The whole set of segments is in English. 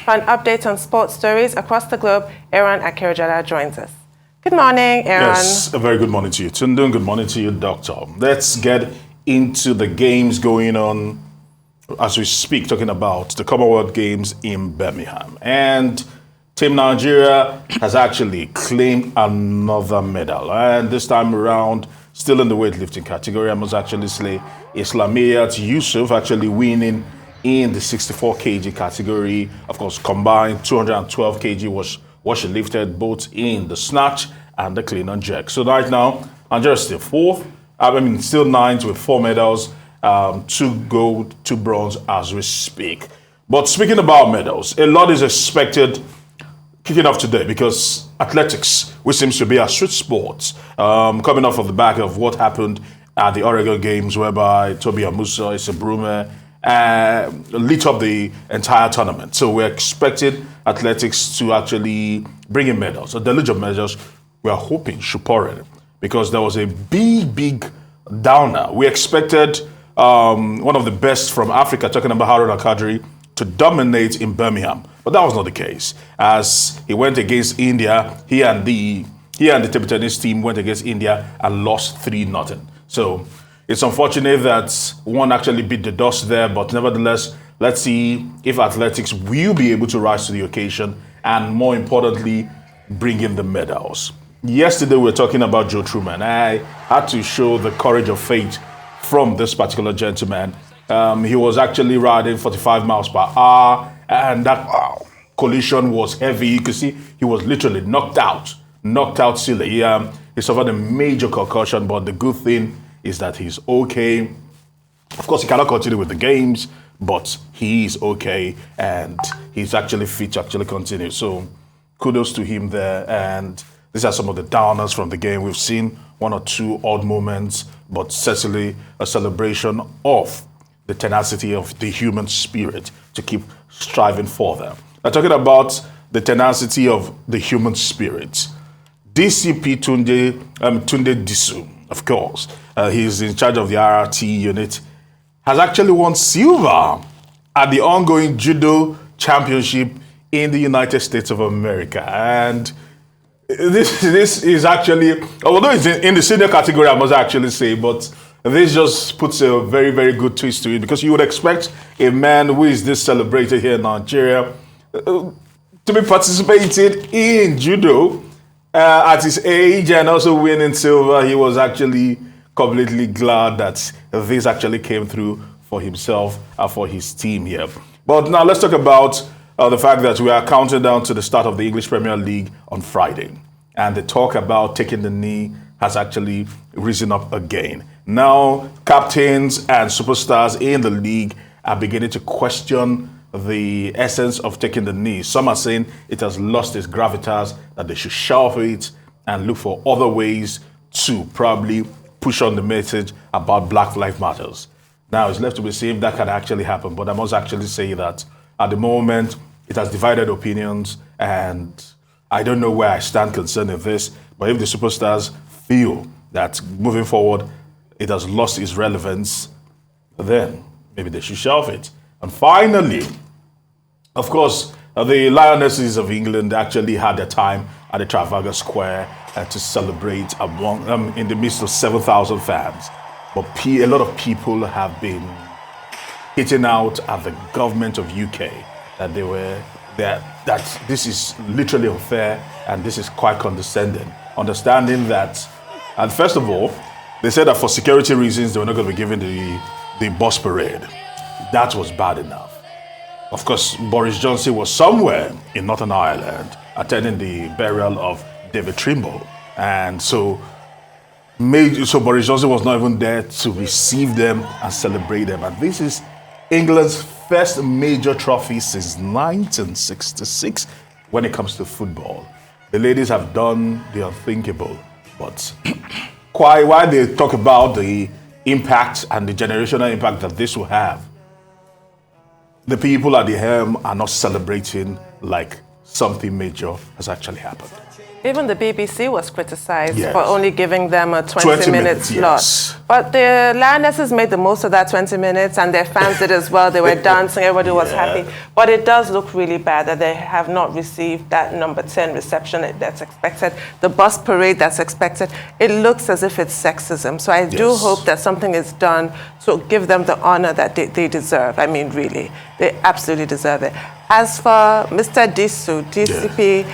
For an update on sports stories across the globe, Aaron Akerjala joins us. Good morning, Aaron. Yes, a very good morning to you, Tunde. Good morning to you, Doctor. Let's get into the games going on as we speak, talking about the Commonwealth Games in Birmingham. And Team Nigeria has actually claimed another medal. And this time around, still in the weightlifting category, I must actually say Islamiyat Yusuf actually winning in the 64 kg category. Of course, combined 212 kg was she lifted both in the snatch and the clean and jerk. So right now, Nigeria is still fourth. Still ninth with 4 medals, 2 gold, 2 bronze as we speak. But speaking about medals, a lot is expected kicking off today because athletics, which seems to be a sweet sport, coming off of the back of what happened at the Oregon Games, whereby Toby Amusa, Isabrume, lit up the entire tournament. So we're expecting athletics to actually bring in medals. A deluge of medals we are hoping should pour in because there was a big downer. We expected one of the best from Africa, talking about Aruna to dominate in Birmingham. But that was not the case. As he went against India, he and the table tennis team went against India and lost 3-0. So it's unfortunate that one actually beat the dust there, but nevertheless, let's see if athletics will be able to rise to the occasion and, more importantly, bring in the medals. Yesterday, we were talking about Joe Truman. I had to show the courage of fate from this particular gentleman. He was actually riding 45 miles per hour, and that collision was heavy. You could see he was literally knocked out silly. He suffered a major concussion, but the good thing is that he's okay. Of course, he cannot continue with the games, but he is okay, and he's actually fit to actually continue. So kudos to him there, and these are some of the downers from the game. We've seen 1 or 2 odd moments, but certainly a celebration of the tenacity of the human spirit to keep striving further. Now, talking about the tenacity of the human spirit, DCP Tunde Disu, of course, he's in charge of the RRT unit, has actually won silver at the ongoing judo championship in the United States of America. And this is actually, although it's in the senior category, I must actually say, but this just puts a very good twist to it, because you would expect a man who is this celebrated here in Nigeria to be participating in judo at his age and also winning silver. He was actually completely glad that this actually came through for himself and for his team here. But now let's talk about the fact that we are counting down to the start of the English Premier League on Friday. And the talk about taking the knee has actually risen up again. Now, captains and superstars in the league are beginning to question the essence of taking the knee. Some are saying it has lost its gravitas, that they should shelve it and look for other ways to probably push on the message about Black Lives Matters. Now, it's left to be seen if that can actually happen, but I must actually say that at the moment, it has divided opinions, and I don't know where I stand concerning this, but if the superstars feel that moving forward, it has lost its relevance, then maybe they should shelve it. And finally, of course, the Lionesses of England actually had their time at the Trafalgar Square to celebrate in the midst of 7,000 fans. But a lot of people have been hitting out at the government of UK that this is literally unfair and this is quite condescending. Understanding that, and first of all, they said that for security reasons, they were not going to be given the bus parade. That was bad enough. Of course, Boris Johnson was somewhere in Northern Ireland attending the burial of David Trimble. And so Boris Johnson was not even there to receive them and celebrate them. And this is England's first major trophy since 1966 when it comes to football. The ladies have done the unthinkable, but while they talk about the impact and the generational impact that this will have, the people at the helm are not celebrating like something major has actually happened. Even the BBC was criticized Yes. for only giving them a 20-minute slot. Yes. But the Lionesses made the most of that 20 minutes, and their fans did as well. They were dancing, everybody was happy. But it does look really bad that they have not received that number 10 reception that's expected, the bus parade that's expected. It looks as if it's sexism. So I do hope that something is done to give them the honor that they deserve. I mean, really, they absolutely deserve it. As for Mr. DCP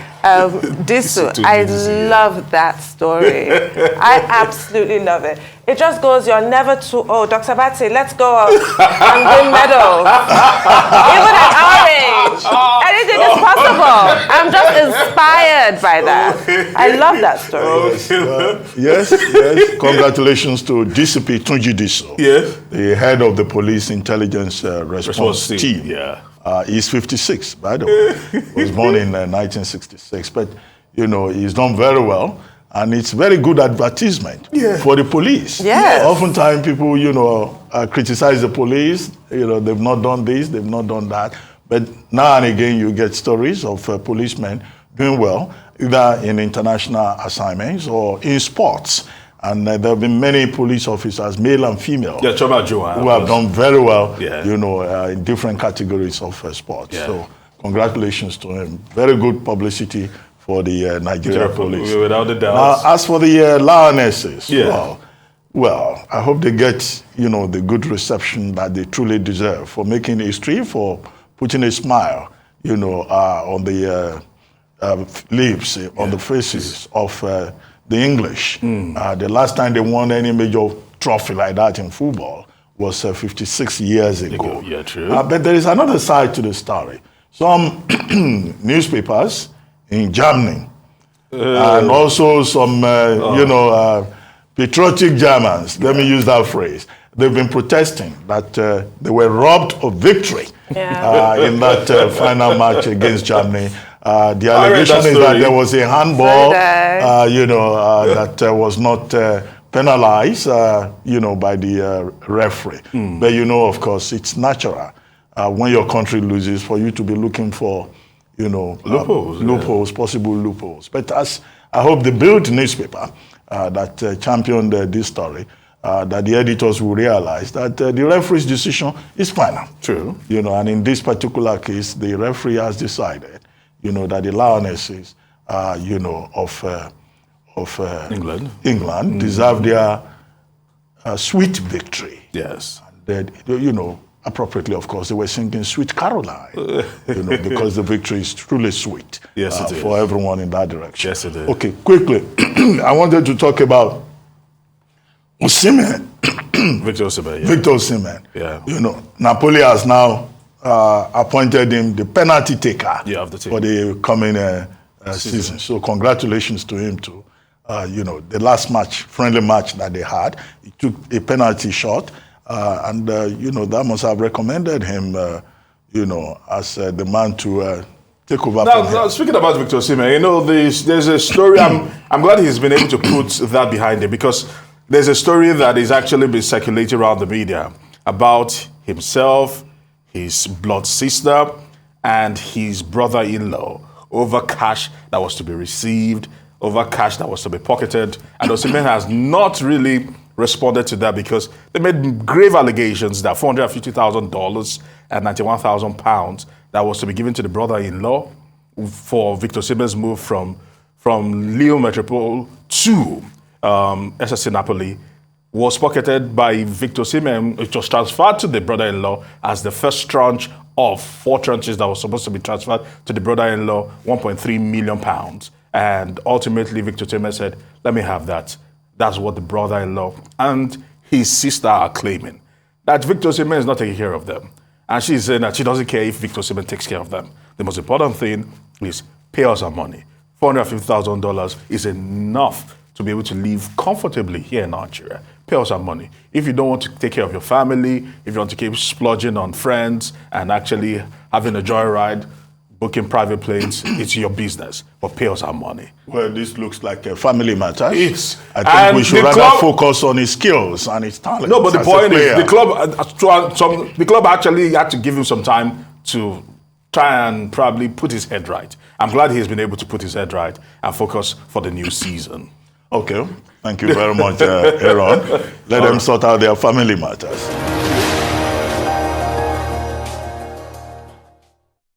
Disu, I love that story. I absolutely love it. It just goes, you're never too old. Dr. Batsi, let's go out and win medals. Even at our age, anything is possible. I'm just inspired by that. I love that story. Yes. Congratulations to DCP Tunde, the head of the Police Intelligence Response Team. Yeah. He's 56, by the way. He was born in 1966. But, he's done very well. And it's very good advertisement for the police. Yes. Oftentimes people, criticize the police. They've not done this, they've not done that. But now and again, you get stories of policemen doing well, either in international assignments or in sports. And there have been many police officers, male and female, who have done very well, in different categories of sports. Yeah. So congratulations to him. Very good publicity for the Nigerian police. Without a doubt. Now, as for the Lionesses, well, I hope they get, the good reception that they truly deserve for making history, for putting a smile, on the lips, on the faces of the English. The last time they won any major trophy like that in football was 56 years ago. Yeah, true. But there is another side to the story. Some newspapers in Germany and also some, patriotic Germans, let me use that phrase, they've been protesting that they were robbed of victory in that final match against Germany. The allegation is that there was a handball, that was not penalized, by the referee. But of course, it's natural when your country loses for you to be looking for, loopholes, possible loopholes. But as I hope the Bild newspaper that championed this story, that the editors will realize that the referee's decision is final. True. And in this particular case, the referee has decided, that the Lionesses, of England deserve their sweet victory. Yes. And that, appropriately, of course, they were singing Sweet Caroline, because the victory is truly sweet for everyone in that direction. Yes, it is. Okay, quickly, I wanted to talk about Osimhen. Victor Osimhen. Victor Osimhen. Yeah. Napoli has now appointed him the penalty taker of the team for the coming season. So congratulations to him too. The last match, friendly match that they had, he took a penalty shot, and that must have recommended him, as the man to take over. Now, speaking about Victor Osimhen, there's a story. I'm glad he's been able to put that behind him, because there's a story that is actually been circulating around the media about himself, his blood sister, and his brother-in-law over cash that was to be received, over cash that was to be pocketed. And Osimhen has not really responded to that, because they made grave allegations that $450,000 and £91,000 that was to be given to the brother-in-law for Victor Osimhen's move from Lyon Metropole to SSC Napoli was pocketed by Victor Osimhen. It was transferred to the brother-in-law as the first tranche of 4 tranches that was supposed to be transferred to the brother-in-law, £1.3 million. And ultimately, Victor Osimhen said, let me have that. That's what the brother-in-law and his sister are claiming, that Victor Osimhen is not taking care of them. And she's saying that she doesn't care if Victor Osimhen takes care of them. The most important thing is pay us our money. $450,000 is enough to be able to live comfortably here in Nigeria. Pay us our money. If you don't want to take care of your family, if you want to keep splurging on friends and actually having a joyride, booking private planes, it's your business. But pay us our money. Well, this looks like a family matter. I think and we should rather focus on his skills and his talent. No, but the point is, the club actually had to give him some time to try and probably put his head right. I'm glad he's been able to put his head right and focus for the new season. Okay, thank you very much, Aaron. Let them sort out their family matters.